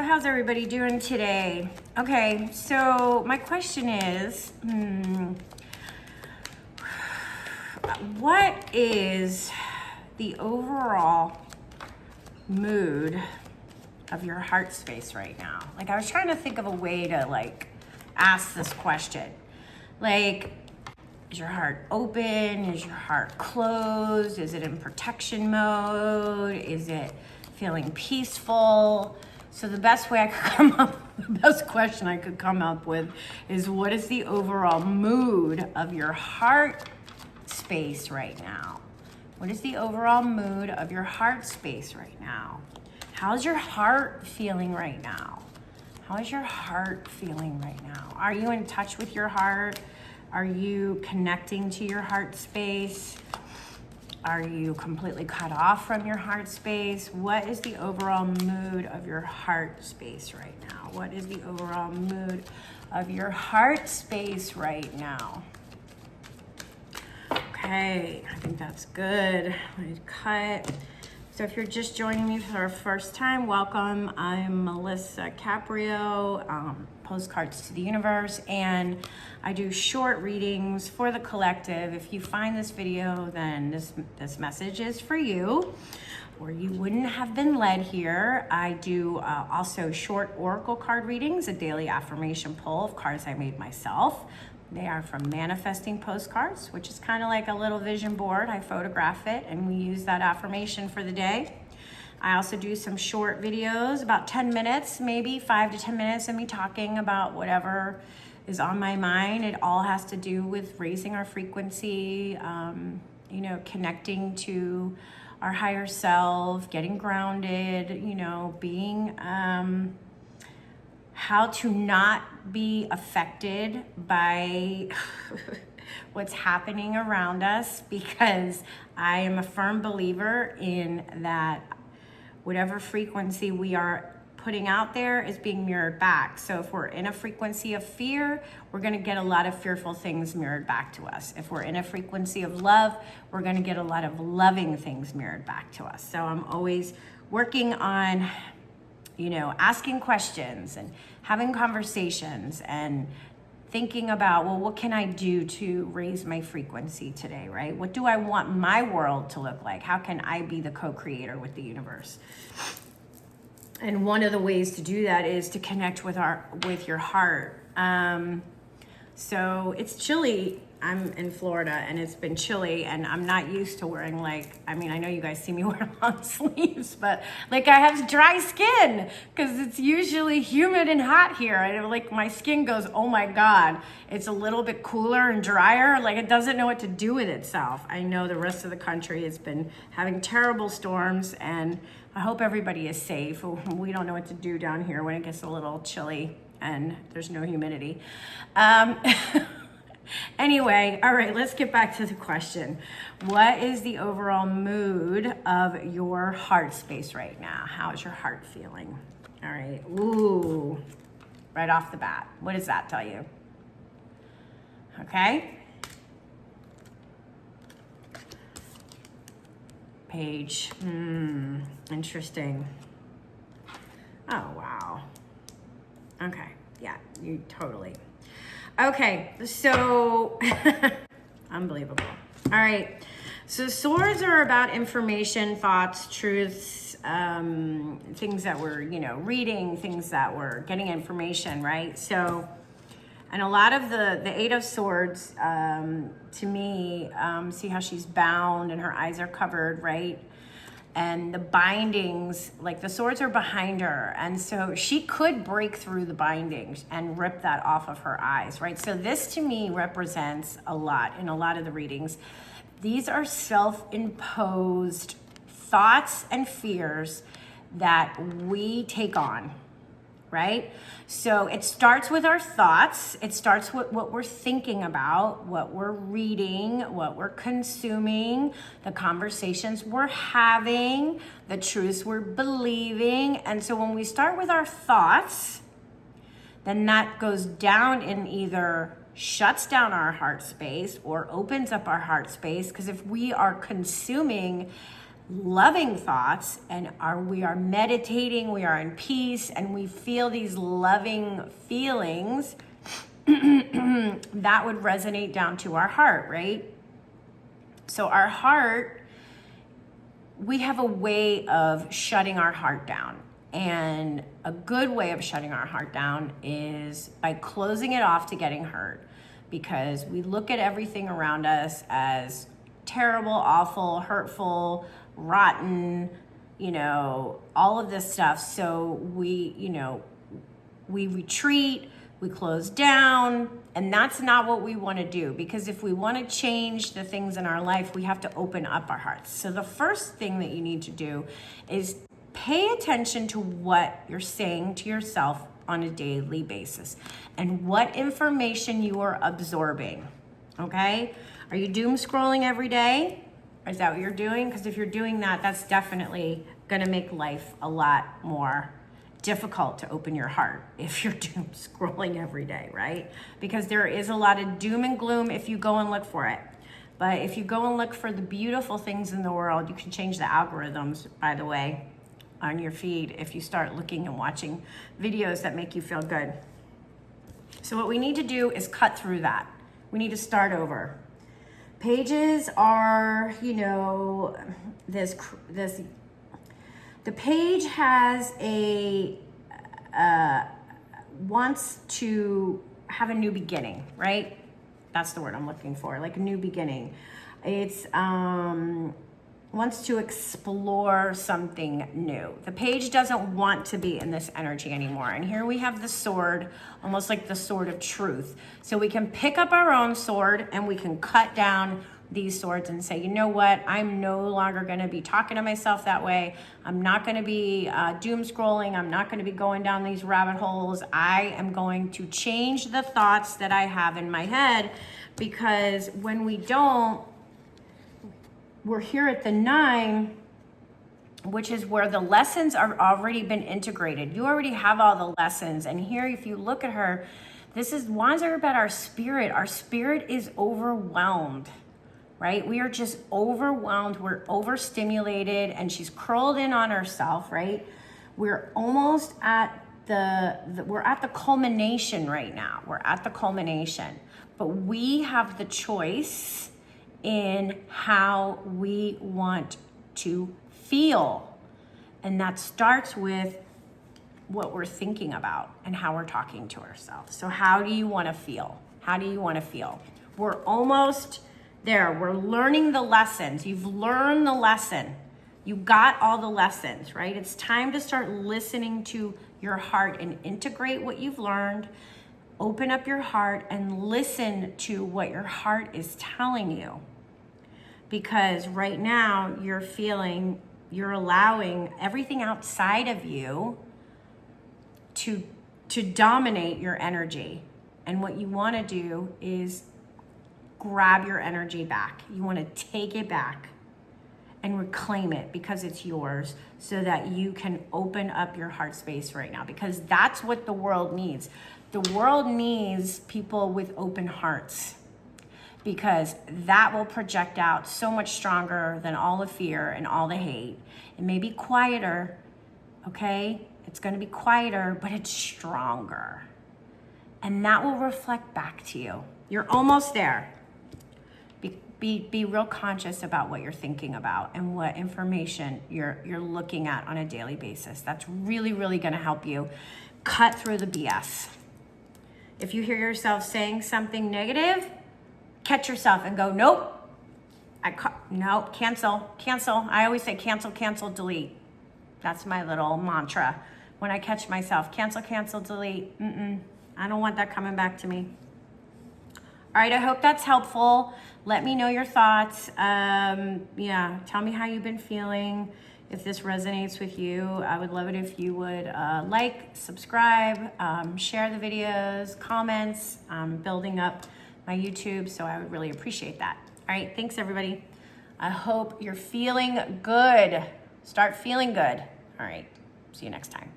how's everybody doing today? Okay, so my question is, what is the overall mood of your heart space right now? Like, I was trying to think of a way to like ask this question. Like, is your heart open? Is your heart closed? Is it in protection mode? Is it feeling peaceful? So the best way I could come up, the best question I could come up with is, what is the overall mood of your heart space right now? What is the overall mood of your heart space right now? How's your heart feeling right now? How is your heart feeling right now? Are you in touch with your heart? Are you connecting to your heart space? Are you completely cut off from your heart space? What is the overall mood of your heart space right now? What is the overall mood of your heart space right now? Okay, I think that's good. Let me cut. So if you're just joining me for the first time, welcome. I'm Melissa Caprio, Postcards to the Universe, and I do short readings for the collective. If you find this video, then this message is for you, or you wouldn't have been led here. I do also short oracle card readings, a daily affirmation pull of cards I made myself. They are from Manifesting Postcards, which is kind of like a little vision board. I photograph it and we use that affirmation for the day. I also do some short videos, about 10 minutes, maybe 5 to 10 minutes of me talking about whatever is on my mind. It all has to do with raising our frequency, connecting to our higher self, getting grounded, being, how to not be affected by what's happening around us, because I am a firm believer in that whatever frequency we are putting out there is being mirrored back. So if we're in a frequency of fear, we're going to get a lot of fearful things mirrored back to us. If we're in a frequency of love, we're going to get a lot of loving things mirrored back to us. So I'm always working on asking questions and having conversations and thinking about, well, what can I do to raise my frequency today, right? What do I want my world to look like? How can I be the co-creator with the universe? And one of the ways to do that is to connect with your heart. So it's chilly. I'm in Florida and it's been chilly and I'm not used to wearing I know you guys see me wear long sleeves, but I have dry skin because it's usually humid and hot here. And my skin goes, oh my God, it's a little bit cooler and drier. It doesn't know what to do with itself. I know the rest of the country has been having terrible storms and I hope everybody is safe. We don't know what to do down here when it gets a little chilly and there's no humidity. Anyway, all right, let's get back to the question. What is the overall mood of your heart space right now? How is your heart feeling? All right, ooh, right off the bat. What does that tell you? Okay. Page, interesting. Oh, wow. Okay, yeah, you totally. Okay, so unbelievable. All right, so swords are about information, thoughts, truths, things that we're, reading, things that we're getting information, right? So, and a lot of the Eight of Swords, to me, see how she's bound and her eyes are covered, right? And the bindings, the swords are behind her. And so she could break through the bindings and rip that off of her eyes, right? So this to me represents a lot in a lot of the readings. These are self-imposed thoughts and fears that we take on, right? So it starts with our thoughts. It starts with what we're thinking about, what we're reading, what we're consuming, the conversations we're having, the truths we're believing. And so when we start with our thoughts, then that goes down and either shuts down our heart space or opens up our heart space. Because if we are consuming loving thoughts and we are meditating, we are in peace, and we feel these loving feelings, that would resonate down to our heart, right? So our heart, we have a way of shutting our heart down. And a good way of shutting our heart down is by closing it off to getting hurt, because we look at everything around us as terrible, awful, hurtful, rotten, all of this stuff. So we retreat, we close down, and that's not what we want to do, because if we want to change the things in our life, we have to open up our hearts. So the first thing that you need to do is pay attention to what you're saying to yourself on a daily basis and what information you are absorbing, okay? Are you doom scrolling every day? Is that what you're doing? Because if you're doing that, that's definitely gonna make life a lot more difficult to open your heart if you're doom scrolling every day, right? Because there is a lot of doom and gloom if you go and look for it. But if you go and look for the beautiful things in the world, you can change the algorithms, by the way, on your feed if you start looking and watching videos that make you feel good. So what we need to do is cut through that. We need to start over. Pages are, the page has wants to have a new beginning, right? That's the word I'm looking for, like a new beginning. It's wants to explore something new. The page doesn't want to be in this energy anymore. And here we have the sword, almost like the sword of truth. So we can pick up our own sword and we can cut down these swords and say, you know what? I'm no longer going to be talking to myself that way. I'm not going to be doom scrolling. I'm not going to be going down these rabbit holes. I am going to change the thoughts that I have in my head, because when we don't, we're here at the 9, which is where the lessons are already been integrated. You already have all the lessons. And here, if you look at her, this is wands are about our spirit. Our spirit is overwhelmed, right? We are just overwhelmed. We're overstimulated, and she's curled in on herself, right? We're almost at we're at the culmination right now. We're at the culmination, but we have the choice in how we want to feel. And that starts with what we're thinking about and how we're talking to ourselves. So how do you want to feel? How do you want to feel? We're almost there. We're learning the lessons. You've learned the lesson. You got all the lessons, right? It's time to start listening to your heart and integrate what you've learned. Open up your heart and listen to what your heart is telling you. Because right now you're allowing everything outside of you to dominate your energy. And what you want to do is grab your energy back. You want to take it back and reclaim it, because it's yours, so that you can open up your heart space right now, because that's what the world needs. The world needs people with open hearts, because that will project out so much stronger than all the fear and all the hate. It may be quieter, okay? It's gonna be quieter, but it's stronger. And that will reflect back to you. You're almost there. Be real conscious about what you're thinking about and what information you're looking at on a daily basis. That's really, really gonna help you cut through the BS. If you hear yourself saying something negative, catch yourself and go, nope, no, cancel. I always say cancel, delete. That's my little mantra. When I catch myself, cancel, delete. I don't want that coming back to me. All right, I hope that's helpful. Let me know your thoughts. Tell me how you've been feeling. If this resonates with you, I would love it if you would like, subscribe, share the videos, comments. I'm building up my YouTube, so I would really appreciate that. All right, thanks everybody. I hope you're feeling good. Start feeling good. All right, see you next time.